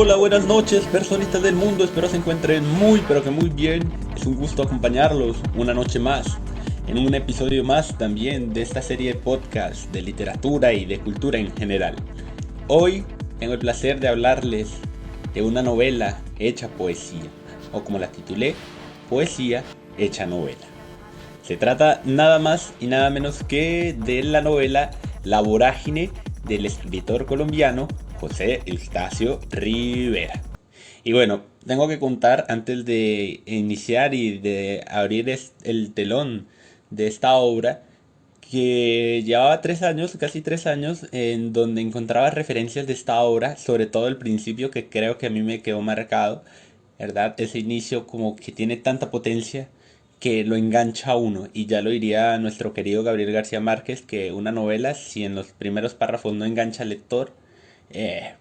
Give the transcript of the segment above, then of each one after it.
Hola, buenas noches, personitas del mundo. Espero se encuentren muy, pero que muy bien. Es un gusto acompañarlos una noche más, en un episodio más también de esta serie de podcast de literatura y de cultura en general. Hoy tengo el placer de hablarles de una novela hecha poesía, o como la titulé, Poesía hecha novela. Se trata nada más y nada menos que de la novela La vorágine del escritor colombiano José Eustacio Rivera. Y bueno, tengo que contar antes de iniciar y de abrir el telón de esta obra que llevaba 3 años, casi 3 años, en donde encontraba referencias de esta obra, sobre todo el principio que creo que a mí me quedó marcado, ¿verdad? Ese inicio como que tiene tanta potencia que lo engancha a uno, y ya lo diría nuestro querido Gabriel García Márquez, que una novela, si en los primeros párrafos no engancha al lector,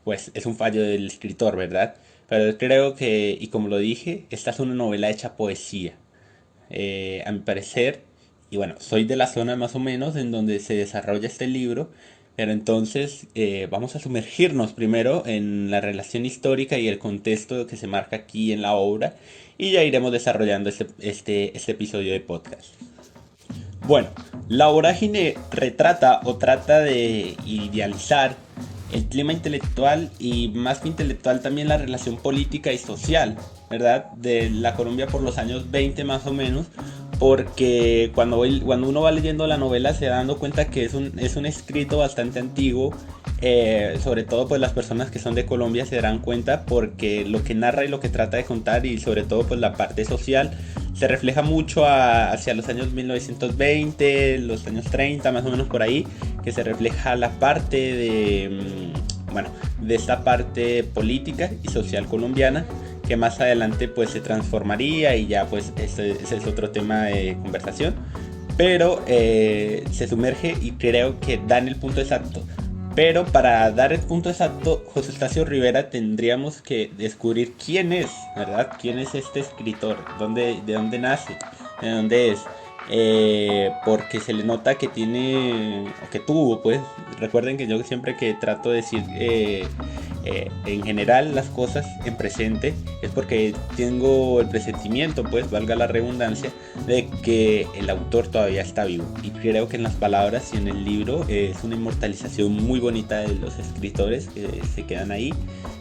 pues es un fallo del escritor, ¿verdad? Pero creo que, y como lo dije, esta es una novela hecha poesía, a mi parecer. Y bueno, soy de la zona más o menos en donde se desarrolla este libro, pero entonces vamos a sumergirnos primero en la relación histórica y el contexto que se marca aquí en la obra, y ya iremos desarrollando este episodio de podcast. Bueno, la vorágine retrata o trata de idealizar el clima intelectual, y más que intelectual también la relación política y social, ¿verdad? De la Colombia por los años 20 más o menos, porque cuando uno va leyendo la novela se da dando cuenta que es un escrito bastante antiguo. Sobre todo pues las personas que son de Colombia se darán cuenta, porque lo que narra y lo que trata de contar, y sobre todo pues la parte social, se refleja mucho hacia los años 1920, los años 30 más o menos por ahí, que se refleja la parte de esta parte política y social colombiana, que más adelante pues se transformaría, y ya pues ese es otro tema de conversación, pero se sumerge y creo que dan el punto exacto. Pero para dar el punto exacto, José Eustacio Rivera, tendríamos que descubrir quién es, ¿verdad? ¿Quién es este escritor? ¿De dónde nace? ¿De dónde es? Porque se le nota que tiene, o que tuvo, pues, recuerden que yo siempre que trato de decir en general las cosas en presente, es porque tengo el presentimiento, pues, valga la redundancia, de que el autor todavía está vivo. Y creo que en las palabras y en el libro es una inmortalización muy bonita de los escritores que se quedan ahí.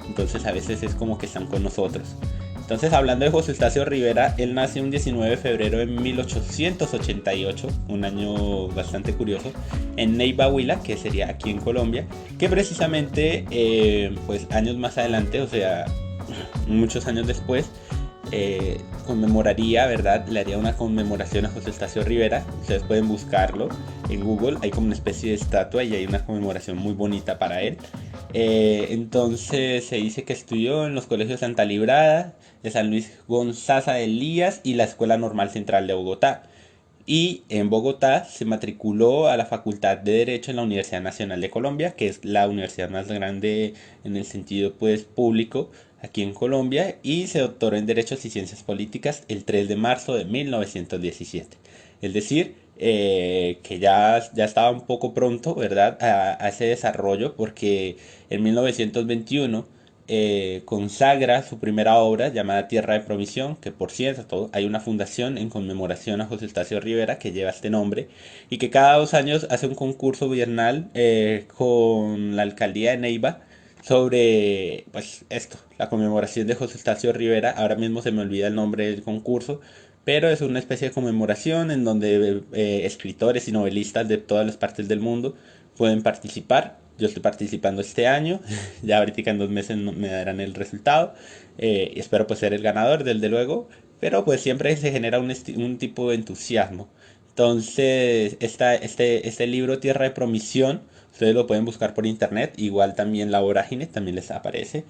Entonces a veces es como que están con nosotros. Entonces, hablando de José Eustacio Rivera, él nació un 19 de febrero de 1888, un año bastante curioso, en Neiva, Huila, que sería aquí en Colombia, que precisamente, pues años más adelante, o sea, muchos años después, conmemoraría, ¿verdad? Le haría una conmemoración a José Eustacio Rivera. Ustedes pueden buscarlo en Google, hay como una especie de estatua y hay una conmemoración muy bonita para él. Entonces se dice que estudió en los colegios Santa Librada, de San Luis Gonzaga de Elías y la Escuela Normal Central de Bogotá. Y en Bogotá se matriculó a la Facultad de Derecho en la Universidad Nacional de Colombia, que es la universidad más grande en el sentido pues público aquí en Colombia, y se doctoró en Derechos y Ciencias Políticas el 3 de marzo de 1917. Es decir, que ya estaba un poco pronto, ¿verdad?, a ese desarrollo, porque en 1921 consagra su primera obra llamada Tierra de Provisión, que por cierto hay una fundación en conmemoración a José Eustacio Rivera que lleva este nombre, y que cada 2 años hace un concurso bienal con la alcaldía de Neiva sobre pues esto, la conmemoración de José Eustacio Rivera. Ahora mismo se me olvida el nombre del concurso, pero es una especie de conmemoración en donde escritores y novelistas de todas las partes del mundo pueden participar. Yo estoy participando este año, ya ahorita en 2 meses me darán el resultado, y espero pues ser el ganador, desde luego, pero pues siempre se genera un tipo de entusiasmo. Entonces, este libro Tierra de Promisión, ustedes lo pueden buscar por internet, igual también La Vorágine también les aparece.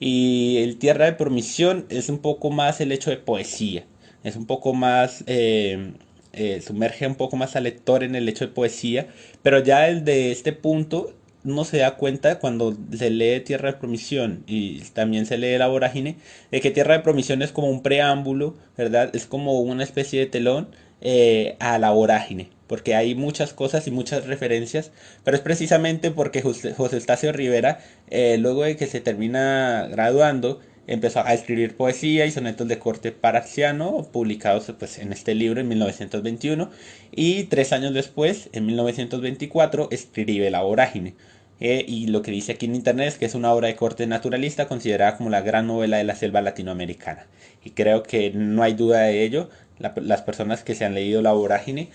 Y el Tierra de Promisión es un poco más el hecho de poesía, es un poco más, sumerge un poco más al lector en el hecho de poesía, pero ya desde este punto uno se da cuenta cuando se lee Tierra de Promisión y también se lee La Vorágine, de que Tierra de Promisión es como un preámbulo, ¿verdad? Es como una especie de telón a la vorágine, porque hay muchas cosas y muchas referencias, pero es precisamente porque José Estacio Rivera, luego de que se termina graduando, empezó a escribir poesía y sonetos de corte paracsiano, publicados pues, en este libro en 1921, y 3 años después, en 1924, escribe La Vorágine. Y lo que dice aquí en internet es que es una obra de corte naturalista considerada como la gran novela de la selva latinoamericana. Y creo que no hay duda de ello. Las personas que se han leído La Vorágine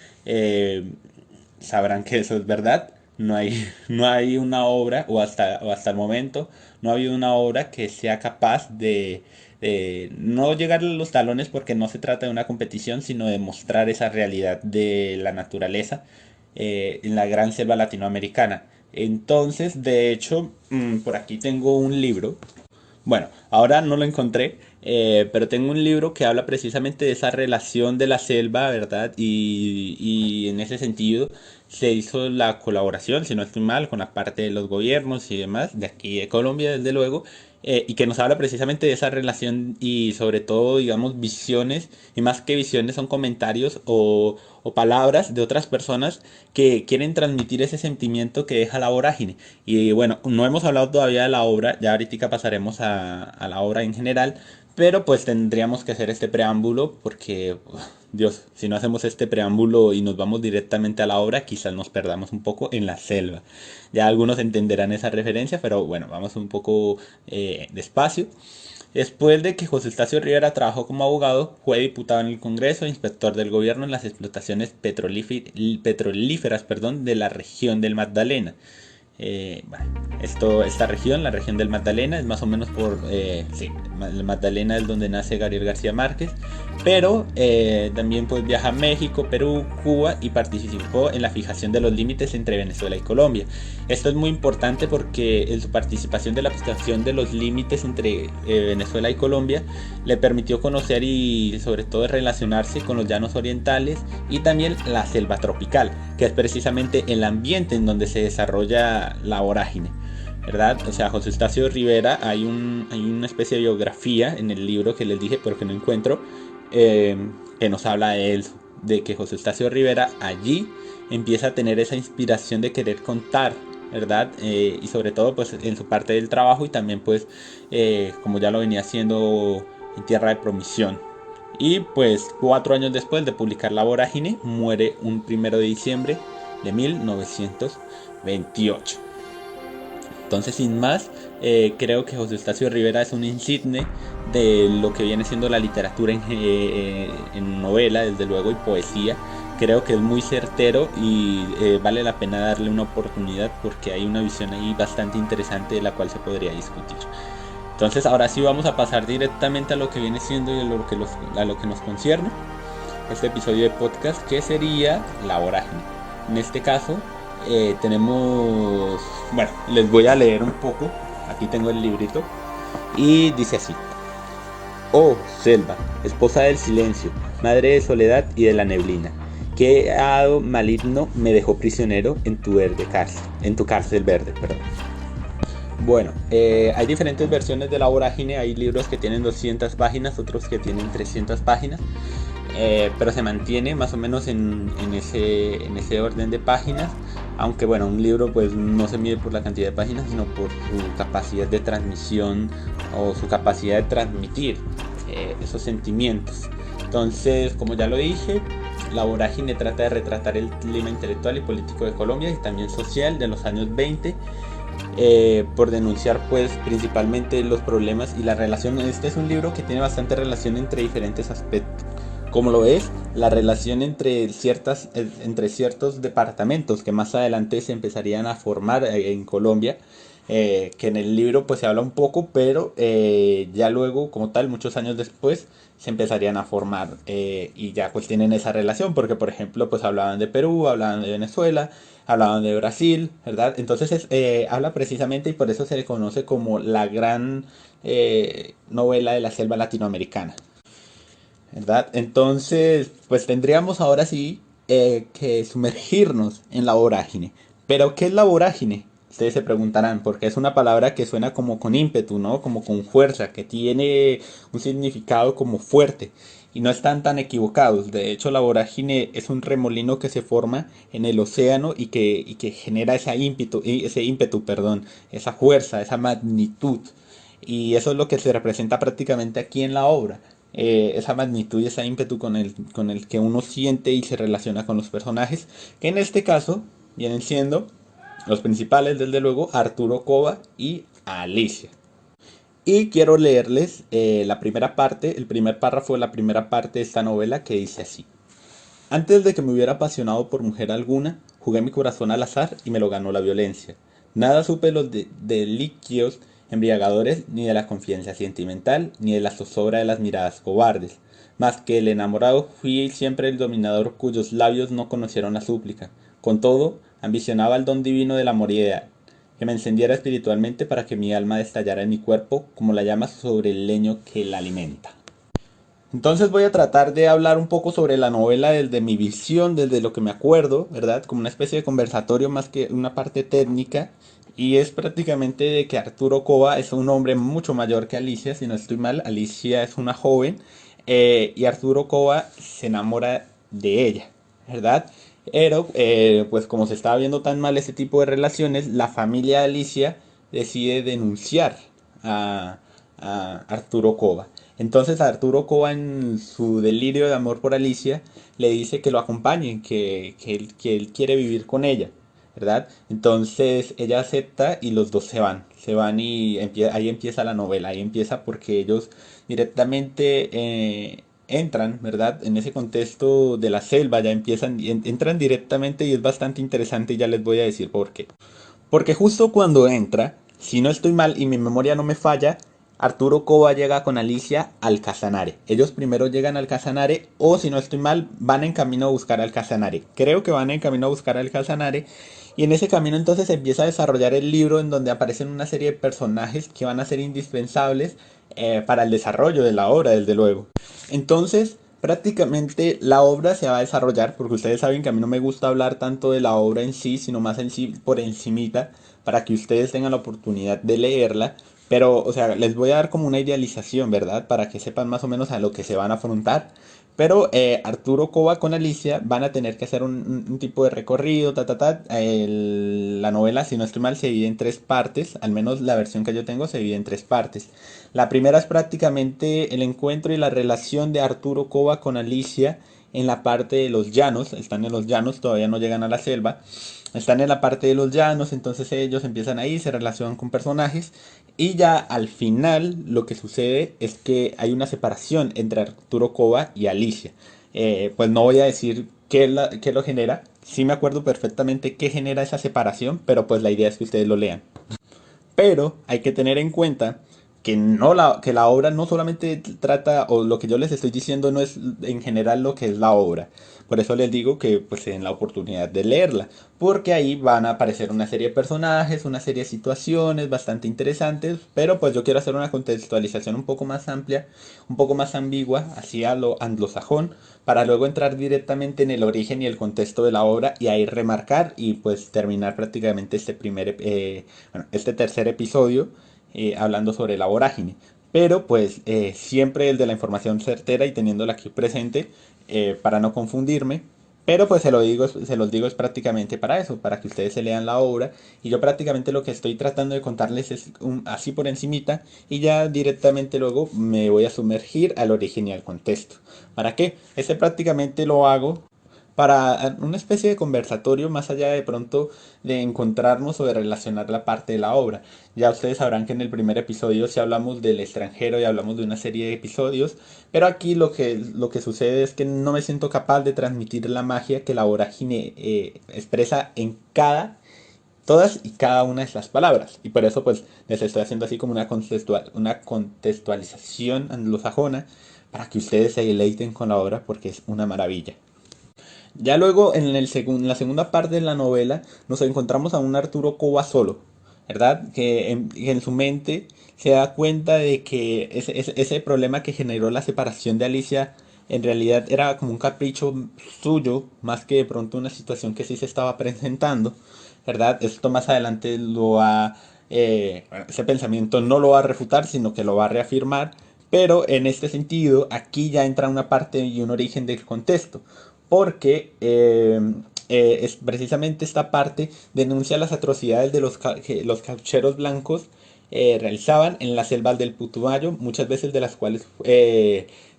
sabrán que eso es verdad. No hay una obra, o hasta el momento, no ha habido una obra que sea capaz de no llegar a los talones, porque no se trata de una competición, sino de mostrar esa realidad de la naturaleza en la gran selva latinoamericana. Entonces, de hecho, por aquí tengo un libro. Bueno, ahora no lo encontré, pero tengo un libro que habla precisamente de esa relación de la selva, ¿verdad? Y en ese sentido se hizo la colaboración, si no estoy mal, con la parte de los gobiernos y demás, de aquí de Colombia, desde luego, y que nos habla precisamente de esa relación y sobre todo, digamos, visiones, y más que visiones son comentarios o palabras de otras personas que quieren transmitir ese sentimiento que deja la vorágine. Y bueno, no hemos hablado todavía de la obra, ya ahorita pasaremos a la obra en general, pero pues tendríamos que hacer este preámbulo porque, Dios, si no hacemos este preámbulo y nos vamos directamente a la obra, quizás nos perdamos un poco en la selva. Ya algunos entenderán esa referencia, pero bueno, vamos un poco despacio. Después de que José Estacio Rivera trabajó como abogado, fue diputado en el Congreso e inspector del gobierno en las explotaciones petrolíferas, de la región del Magdalena. Bueno, esta región, la región del Magdalena, es más o menos sí, el Magdalena es donde nace Gabriel García Márquez, pero también pues viaja a México, Perú, Cuba y participó en la fijación de los límites entre Venezuela y Colombia. Esto es muy importante porque en su participación de la fijación de los límites entre Venezuela y Colombia le permitió conocer y sobre todo relacionarse con los llanos orientales y también la selva tropical, que es precisamente el ambiente en donde se desarrolla la vorágine, ¿verdad? O sea, José Estacio Rivera, hay una especie de biografía en el libro que les dije, pero que no encuentro, que nos habla de él, de que José Estacio Rivera allí empieza a tener esa inspiración de querer contar, ¿verdad? Y sobre todo pues en su parte del trabajo y también pues como ya lo venía haciendo en Tierra de Promisión. Y pues 4 años después de publicar La Vorágine, muere un 1 de diciembre de 1928. Entonces, sin más, creo que José Estacio Rivera es un insigne de lo que viene siendo la literatura en novela, desde luego, y poesía. Creo que es muy certero y vale la pena darle una oportunidad porque hay una visión ahí bastante interesante de la cual se podría discutir. Entonces, ahora sí vamos a pasar directamente a lo que viene siendo y a lo que nos concierne este episodio de podcast, que sería La Vorágine. En este caso, tenemos, bueno, les voy a leer un poco, aquí tengo el librito, y dice así: Oh, selva, esposa del silencio, madre de soledad y de la neblina, qué hado maligno me dejó prisionero en tu cárcel verde, perdón. Bueno, hay diferentes versiones de La Vorágine, hay libros que tienen 200 páginas, otros que tienen 300 páginas, pero se mantiene más o menos en ese orden de páginas, aunque bueno, un libro pues no se mide por la cantidad de páginas, sino por su capacidad de transmisión o su capacidad de transmitir esos sentimientos. Entonces, como ya lo dije, La Vorágine trata de retratar el clima intelectual y político de Colombia y también social de los años 20, por denunciar pues principalmente los problemas y la relación. Este es un libro que tiene bastante relación entre diferentes aspectos, como lo es la relación entre ciertos departamentos que más adelante se empezarían a formar en Colombia, que en el libro pues se habla un poco, pero ya luego como tal muchos años después se empezarían a formar, y ya pues tienen esa relación porque por ejemplo pues hablaban de Perú, hablaban de Venezuela, hablaban de Brasil, ¿verdad? Entonces habla precisamente y por eso se le conoce como la gran novela de la selva latinoamericana, ¿verdad? Entonces, pues tendríamos ahora sí que sumergirnos en la vorágine. Pero, ¿qué es la vorágine? Ustedes se preguntarán, porque es una palabra que suena como con ímpetu, ¿no? Como con fuerza, que tiene un significado como fuerte. y no están tan equivocados. De hecho, la vorágine es un remolino que se forma en el océano y que genera ese ímpetu, perdón, esa fuerza, esa magnitud. Y eso es lo que se representa prácticamente aquí en la obra. Esa magnitud y ese ímpetu con el que uno siente y se relaciona con los personajes, que en este caso vienen siendo los principales, desde luego, Arturo Cova y Alicia. Y quiero leerles la primera parte, el primer párrafo de la primera parte de esta novela, que dice así. Antes de que me hubiera apasionado por mujer alguna, jugué mi corazón al azar y me lo ganó la violencia. Nada supe de los deliquios embriagadores, ni de la confianza sentimental, ni de la zozobra de las miradas cobardes. Mas que el enamorado fui siempre el dominador cuyos labios no conocieron la súplica. Con todo, ambicionaba el don divino del amor ideal, que me encendiera espiritualmente para que mi alma destallara en mi cuerpo como la llama sobre el leño que la alimenta. Entonces voy a tratar de hablar un poco sobre la novela desde mi visión, desde lo que me acuerdo, ¿verdad? Como una especie de conversatorio más que una parte técnica. Y es prácticamente de que Arturo Cova es un hombre mucho mayor que Alicia, si no estoy mal. Alicia es una joven y Arturo Cova se enamora de ella, ¿verdad? Pero, pues como se estaba viendo tan mal ese tipo de relaciones, la familia de Alicia decide denunciar a, a Arturo Cova. Entonces Arturo Cova, en su delirio de amor por Alicia, le dice que lo acompañe, que él quiere vivir con ella, ¿verdad? Entonces ella acepta y los dos se van y ahí empieza la novela, ahí empieza porque ellos directamente entran, ¿verdad? En ese contexto de la selva, ya entran directamente y es bastante interesante y ya les voy a decir por qué. Porque justo cuando entra, si no estoy mal y mi memoria no me falla, Arturo Cova llega con Alicia al Casanare. Ellos primero llegan al Casanare o si no estoy mal van en camino a buscar al Casanare. Creo que van en camino a buscar al Casanare y en ese camino entonces se empieza a desarrollar el libro en donde aparecen una serie de personajes que van a ser indispensables para el desarrollo de la obra, desde luego. Entonces, prácticamente la obra se va a desarrollar, porque ustedes saben que a mí no me gusta hablar tanto de la obra en sí, sino más en sí por encimita, para que ustedes tengan la oportunidad de leerla. Pero, o sea, les voy a dar como una idealización, ¿verdad? Para que sepan más o menos a lo que se van a afrontar. Pero Arturo Cova con Alicia van a tener que hacer un tipo de recorrido, la novela, si no estoy mal, se divide en tres partes, al menos la versión que yo tengo se divide en tres partes. La primera es prácticamente el encuentro y la relación de Arturo Cova con Alicia en la parte de los llanos, están en los llanos, todavía no llegan a la selva, están en la parte de los llanos, entonces ellos empiezan ahí, se relacionan con personajes y ya al final lo que sucede es que hay una separación entre Arturo Cova y Alicia. Pues no voy a decir qué lo genera, sí me acuerdo perfectamente qué genera esa separación, pero pues la idea es que ustedes lo lean. Pero hay que tener en cuenta que la obra no solamente trata, o lo que yo les estoy diciendo no es en general lo que es la obra. Por eso les digo que pues se den la oportunidad de leerla, porque ahí van a aparecer una serie de personajes, una serie de situaciones bastante interesantes, pero pues yo quiero hacer una contextualización un poco más amplia, un poco más ambigua, así a lo anglosajón, para luego entrar directamente en el origen y el contexto de la obra y ahí remarcar y pues terminar prácticamente este tercer episodio hablando sobre la vorágine. Pero pues siempre el de la información certera y teniéndola aquí presente para no confundirme. Pero pues se los digo es prácticamente para eso, para que ustedes se lean la obra. Y yo prácticamente lo que estoy tratando de contarles es así por encimita y ya directamente luego me voy a sumergir al origen y al contexto. ¿Para qué? Este prácticamente lo hago para una especie de conversatorio más allá de pronto de encontrarnos o de relacionar la parte de la obra. Ya ustedes sabrán que en el primer episodio sí hablamos del extranjero y hablamos de una serie de episodios, pero aquí lo que sucede es que no me siento capaz de transmitir la magia que la vorágine expresa en todas y cada una de las palabras. Y por eso pues les estoy haciendo así como una contextualización anglosajona para que ustedes se deleiten con la obra porque es una maravilla. Ya luego en la segunda parte de la novela nos encontramos a un Arturo Cova solo, ¿verdad? Que en su mente se da cuenta de que ese problema que generó la separación de Alicia en realidad era como un capricho suyo, más que de pronto una situación que sí se estaba presentando, ¿verdad? Esto más adelante ese pensamiento no lo va a refutar, sino que lo va a reafirmar, Pero en este sentido, aquí ya entra una parte y un origen del contexto, porque es precisamente esta parte denuncia las atrocidades de que los caucheros blancos realizaban en las selvas del Putumayo, muchas veces de las cuales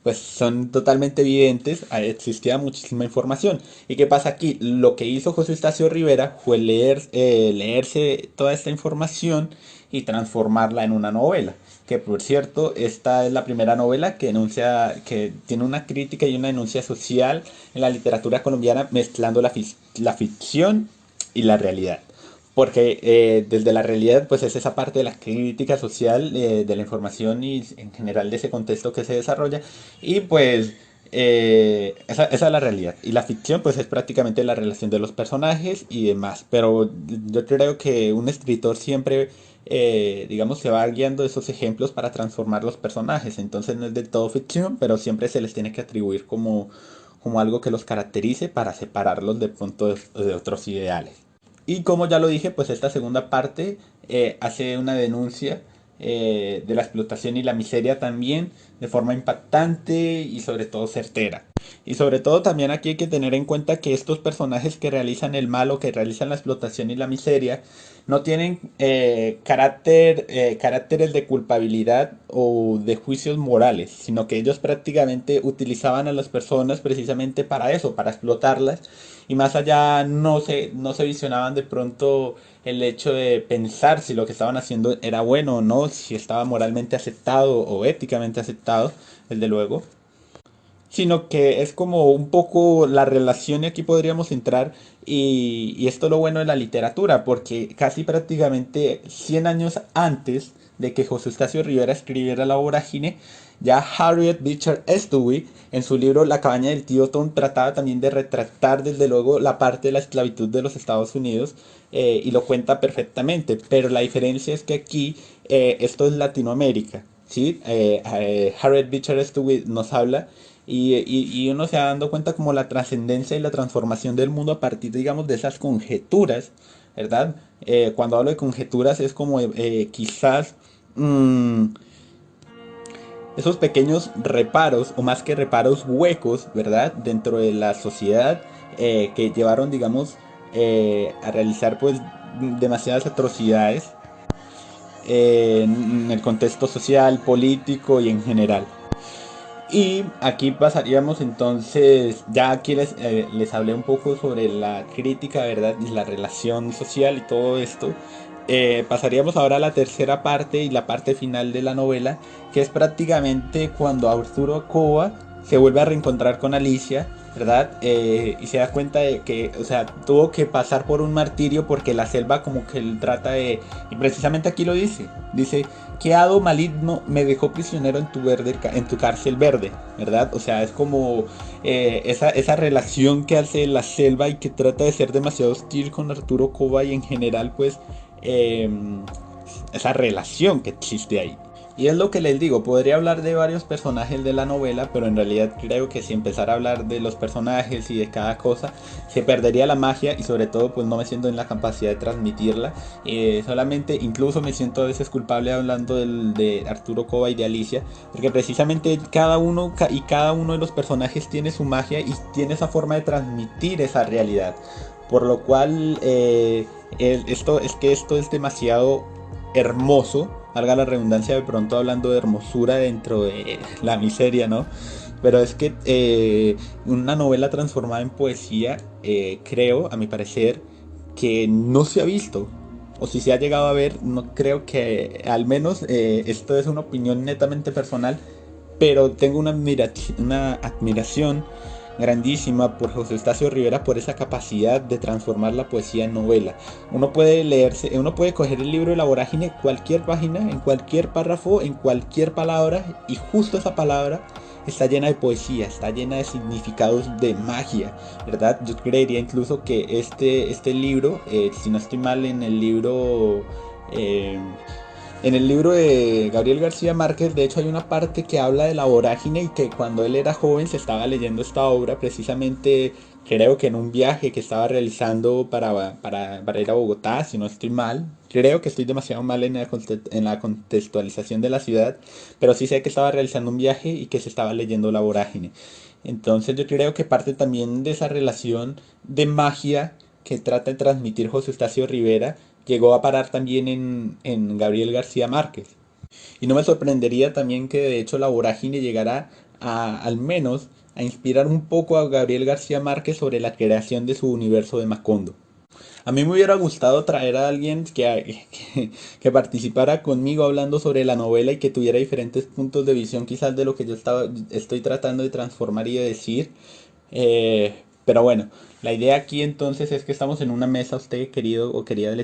pues son totalmente evidentes, existía muchísima información. ¿Y qué pasa aquí? Lo que hizo José Estacio Rivera fue leerse toda esta información y transformarla en una novela. Que por cierto, esta es la primera novela que denuncia, que tiene una crítica y una denuncia social en la literatura colombiana, mezclando la ficción y la realidad. Porque desde la realidad, pues es esa parte de la crítica social, de la información y en general de ese contexto que se desarrolla. Y pues esa es la realidad. Y la ficción, pues es prácticamente la relación de los personajes y demás. Pero yo creo que un escritor siempre, digamos, se va guiando esos ejemplos para transformar los personajes. Entonces no es del todo ficción, pero siempre se les tiene que atribuir como algo que los caracterice para separarlos de pronto de otros ideales. Y como ya lo dije, pues esta segunda parte hace una denuncia de la explotación y la miseria también de forma impactante y sobre todo certera. Y sobre todo también aquí hay que tener en cuenta que estos personajes que realizan el mal o que realizan la explotación y la miseria no tienen caracteres de culpabilidad o de juicios morales, sino que ellos prácticamente utilizaban a las personas precisamente para eso, para explotarlas, y más allá no se visionaban de pronto el hecho de pensar si lo que estaban haciendo era bueno o no, si estaba moralmente aceptado o éticamente aceptado, desde luego, sino que es como un poco la relación y aquí podríamos entrar y esto es lo bueno de la literatura, porque casi prácticamente 100 años antes de que José Estacio Rivera escribiera La Vorágine, ya Harriet Beecher Stowe en su libro La cabaña del tío Tom trataba también de retratar desde luego la parte de la esclavitud de los Estados Unidos y lo cuenta perfectamente, pero la diferencia es que aquí esto es Latinoamérica, ¿sí? Harriet Beecher Stowe nos habla y uno se va dando cuenta como la trascendencia y la transformación del mundo a partir, digamos, de esas conjeturas, ¿verdad? Cuando hablo de conjeturas es como quizás esos pequeños reparos, o más que reparos, huecos, ¿verdad? Dentro de la sociedad que llevaron, digamos, a realizar pues demasiadas atrocidades en el contexto social, político y en general. Y aquí pasaríamos entonces, ya aquí les hablé un poco sobre la crítica, ¿verdad? Y la relación social y todo esto. Pasaríamos ahora a la tercera parte y la parte final de la novela, que es prácticamente cuando Arturo Cova se vuelve a reencontrar con Alicia, ¿verdad? Y se da cuenta de que, o sea, tuvo que pasar por un martirio porque la selva como que él trata de... Y precisamente aquí lo dice, ¿qué hado maligno me dejó prisionero en tu cárcel verde? ¿Verdad? O sea, es como esa relación que hace la selva y que trata de ser demasiado hostil con Arturo Cova y en general pues eh, esa relación que existe ahí. Y es lo que les digo, podría hablar de varios personajes de la novela, pero en realidad creo que si empezara a hablar de los personajes y de cada cosa, se perdería la magia y sobre todo pues no me siento en la capacidad de transmitirla. Solamente incluso me siento a veces culpable hablando de Arturo Cova y de Alicia, porque precisamente cada uno de los personajes tiene su magia y tiene esa forma de transmitir esa realidad. Por lo cual esto es demasiado hermoso, valga la redundancia de pronto hablando de hermosura dentro de la miseria, ¿no? Pero es que una novela transformada en poesía, creo, a mi parecer, que no se ha visto. O si se ha llegado a ver, no creo que, al menos, esto es una opinión netamente personal, pero tengo una admiración grandísima por José Estacio Rivera por esa capacidad de transformar la poesía en novela. Uno puede coger el libro de La Vorágine, cualquier página, en cualquier párrafo, en cualquier palabra, y justo esa palabra está llena de poesía, está llena de significados de magia, ¿verdad? Yo creería incluso que este libro, si no estoy mal en el libro... En el libro de Gabriel García Márquez, de hecho, hay una parte que habla de la vorágine y que cuando él era joven se estaba leyendo esta obra precisamente, creo que en un viaje que estaba realizando para ir a Bogotá, si no estoy mal. Creo que estoy demasiado mal en la contextualización de la ciudad, pero sí sé que estaba realizando un viaje y que se estaba leyendo La Vorágine. Entonces yo creo que parte también de esa relación de magia que trata de transmitir José Eustacio Rivera llegó a parar también en Gabriel García Márquez. Y no me sorprendería también que de hecho La Vorágine llegara al menos a inspirar un poco a Gabriel García Márquez sobre la creación de su universo de Macondo. A mí me hubiera gustado traer a alguien que participara conmigo hablando sobre la novela y que tuviera diferentes puntos de visión quizás de lo que estoy tratando de transformar y de decir. Pero bueno, la idea aquí entonces es que estamos en una mesa, usted querido o querida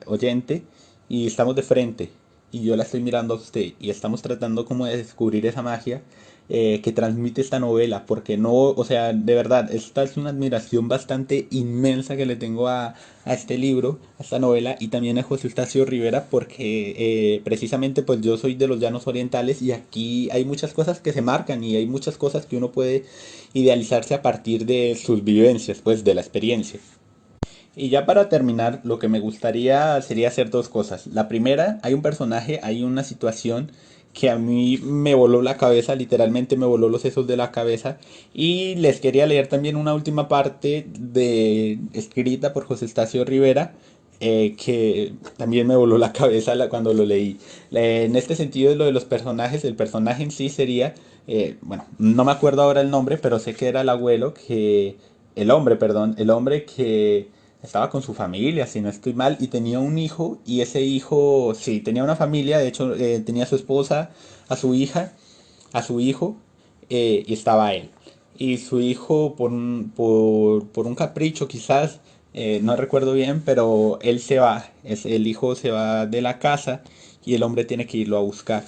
oyente, y estamos de frente y yo la estoy mirando a usted y estamos tratando como de descubrir esa magia que transmite esta novela, porque no, o sea, de verdad, esta es una admiración bastante inmensa que le tengo a este libro, a esta novela, y también a José Eustacio Rivera, porque precisamente pues yo soy de los llanos orientales y aquí hay muchas cosas que se marcan y hay muchas cosas que uno puede idealizarse a partir de sus vivencias, pues de la experiencia. Y ya para terminar, lo que me gustaría sería hacer dos cosas. La primera, hay un personaje, hay una situación que a mí me voló la cabeza, literalmente me voló los sesos de la cabeza. Y les quería leer también una última parte de escrita por José Estacio Rivera, que también me voló la cabeza cuando lo leí. En este sentido, lo de los personajes, el personaje en sí sería, bueno, no me acuerdo ahora el nombre, pero sé que era el abuelo, el hombre, perdón, el hombre que estaba con su familia, si no estoy mal, y tenía un hijo, y ese hijo, sí, tenía una familia, de hecho, tenía a su esposa, a su hija, a su hijo, y estaba él. Y su hijo, por un capricho quizás, no recuerdo bien, pero él se va, el hijo se va de la casa y el hombre tiene que irlo a buscar.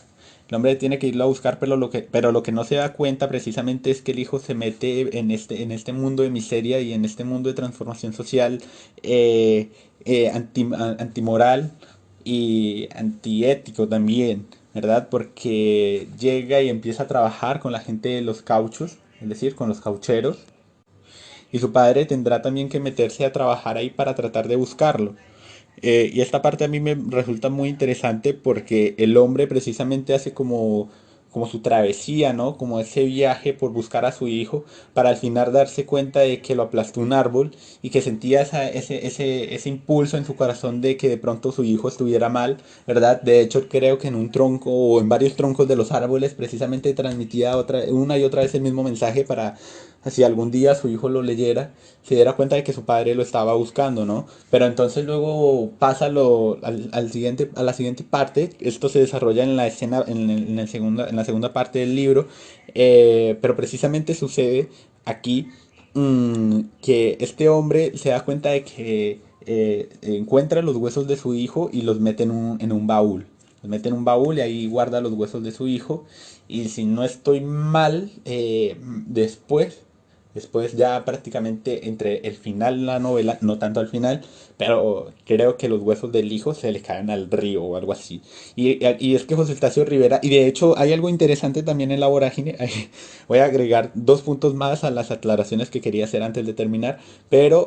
El hombre tiene que irlo a buscar, pero lo que no se da cuenta precisamente es que el hijo se mete en este mundo de miseria y en este mundo de transformación social antimoral y antiético también, ¿verdad? Porque llega y empieza a trabajar con la gente de los cauchos, es decir, con los caucheros, y su padre tendrá también que meterse a trabajar ahí para tratar de buscarlo. Y esta parte a mí me resulta muy interesante porque el hombre precisamente hace como su travesía, ¿no? Como ese viaje por buscar a su hijo para al final darse cuenta de que lo aplastó un árbol y que sentía ese impulso en su corazón de que de pronto su hijo estuviera mal, ¿verdad? De hecho, creo que en un tronco o en varios troncos de los árboles precisamente transmitía una y otra vez el mismo mensaje para si algún día su hijo lo leyera, se diera cuenta de que su padre lo estaba buscando, ¿no? Pero entonces luego pasa a la siguiente parte, esto se desarrolla en la escena, en la segunda parte del libro, pero precisamente sucede aquí que este hombre se da cuenta de que encuentra los huesos de su hijo y los mete en un baúl. Los mete en un baúl y ahí guarda los huesos de su hijo. Y si no estoy mal, después ya prácticamente entre el final de la novela, no tanto al final, pero creo que los huesos del hijo se le caen al río o algo así. Y es que José Estacio Rivera, y de hecho hay algo interesante también en La Vorágine, voy a agregar dos puntos más a las aclaraciones que quería hacer antes de terminar, pero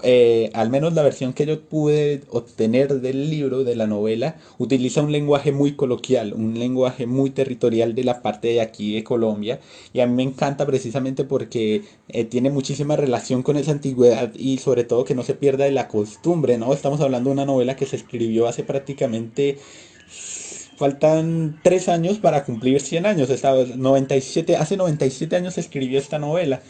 al menos la versión que yo pude obtener del libro, de la novela, utiliza un lenguaje muy coloquial, un lenguaje muy territorial de la parte de aquí de Colombia, y a mí me encanta precisamente porque tiene muchísima relación con esa antigüedad y sobre todo que no se pierda de la costumbre, ¿no? Estamos hablando de una novela que se escribió hace prácticamente, faltan 3 años para cumplir 100 años, hace 97 años se escribió esta novela.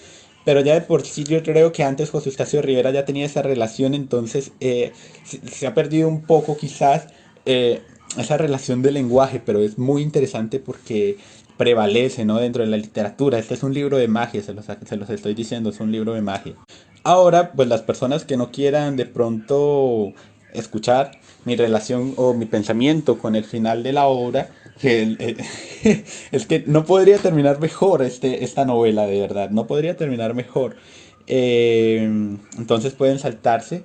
Pero ya de por sí yo creo que antes José Eustacio Rivera ya tenía esa relación, entonces se ha perdido un poco quizás esa relación de lenguaje, pero es muy interesante porque prevalece, ¿no? Dentro de la literatura. Este es un libro de magia, se los estoy diciendo, es un libro de magia. Ahora, pues las personas que no quieran de pronto escuchar mi relación o mi pensamiento con el final de la obra, es que no podría terminar mejor esta novela, de verdad, no podría terminar mejor. Entonces pueden saltarse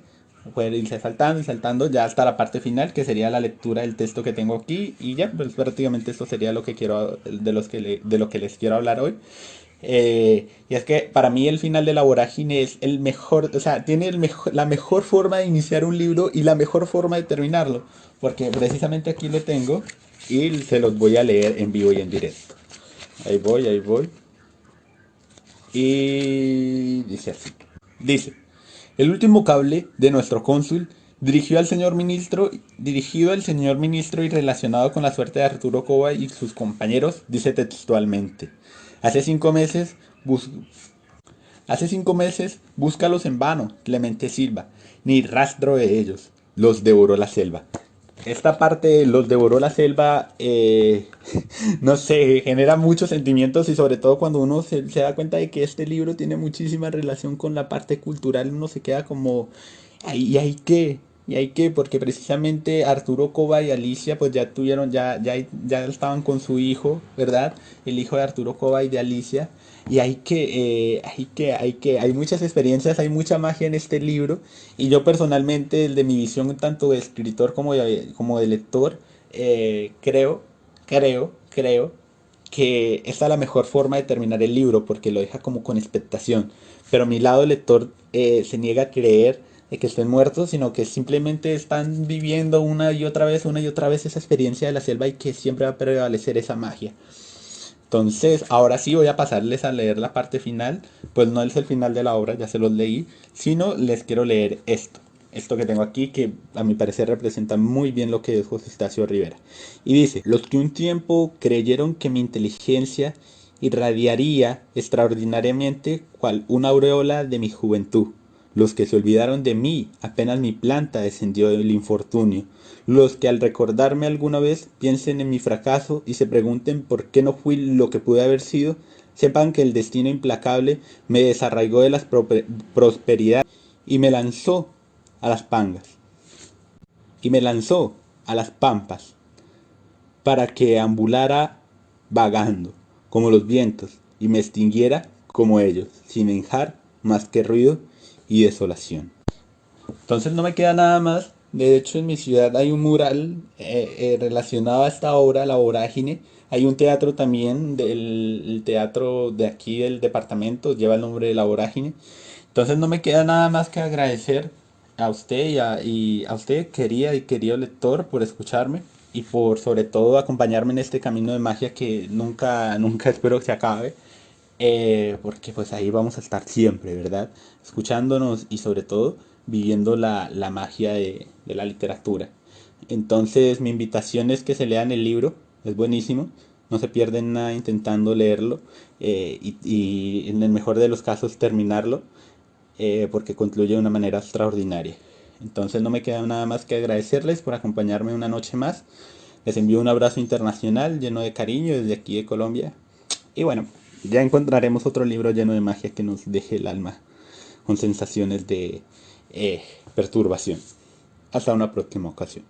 puede irse saltando y saltando ya hasta la parte final, que sería la lectura del texto que tengo aquí. Y ya, pues prácticamente esto sería lo que quiero, de lo que les quiero hablar hoy. Y es que para mí el final de La Vorágine es el mejor, o sea, tiene la mejor forma de iniciar un libro y la mejor forma de terminarlo. Porque precisamente aquí lo tengo y se los voy a leer en vivo y en directo. Ahí voy, ahí voy. Y dice así. Dice, el último cable de nuestro cónsul dirigido al señor ministro y relacionado con la suerte de Arturo Cova y sus compañeros, dice textualmente. Hace 5 meses, bus- hace 5 meses, búscalos en vano, Clemente Silva, ni rastro de ellos. Los devoró la selva. Esta parte de los devoró la selva, no sé, genera muchos sentimientos y sobre todo cuando uno se da cuenta de que este libro tiene muchísima relación con la parte cultural, uno se queda como, ¿y hay qué? ¿Y hay qué? Porque precisamente Arturo Cova y Alicia pues ya tuvieron, ya estaban con su hijo, ¿verdad? El hijo de Arturo Cova y de Alicia. Y hay muchas experiencias, hay mucha magia en este libro. Y yo personalmente, desde mi visión tanto de escritor como de lector, creo que esta es la mejor forma de terminar el libro porque lo deja como con expectación. Pero mi lado lector se niega a creer de que estén muertos, sino que simplemente están viviendo una y otra vez esa experiencia de la selva y que siempre va a prevalecer esa magia. Entonces, ahora sí voy a pasarles a leer la parte final, pues no es el final de la obra, ya se los leí, sino les quiero leer esto que tengo aquí, que a mi parecer representa muy bien lo que es José Estacio Rivera. Y dice, los que un tiempo creyeron que mi inteligencia irradiaría extraordinariamente cual una aureola de mi juventud, los que se olvidaron de mí apenas mi planta descendió del infortunio, los que al recordarme alguna vez piensen en mi fracaso y se pregunten por qué no fui lo que pude haber sido, sepan que el destino implacable me desarraigó de las prosperidades y me lanzó a las pangas, y me lanzó a las pampas, para que ambulara vagando, como los vientos, y me extinguiera como ellos, sin dejar más que ruido y desolación. Entonces no me queda nada más. De hecho, en mi ciudad hay un mural relacionado a esta obra, La Vorágine. Hay un teatro también, el teatro de aquí del departamento, lleva el nombre de La Vorágine. Entonces no me queda nada más que agradecer a usted y a usted, querida y querido lector, por escucharme y por sobre todo acompañarme en este camino de magia que nunca espero que se acabe. Porque pues ahí vamos a estar siempre, ¿verdad? Escuchándonos y sobre todo viviendo la magia de la literatura. Entonces mi invitación es que se lean el libro, es buenísimo, no se pierden nada intentando leerlo y en el mejor de los casos terminarlo porque concluye de una manera extraordinaria. Entonces no me queda nada más que agradecerles por acompañarme una noche más. Les envío un abrazo internacional lleno de cariño desde aquí de Colombia. Y bueno, ya encontraremos otro libro lleno de magia que nos deje el alma con sensaciones de perturbación. Hasta una próxima ocasión.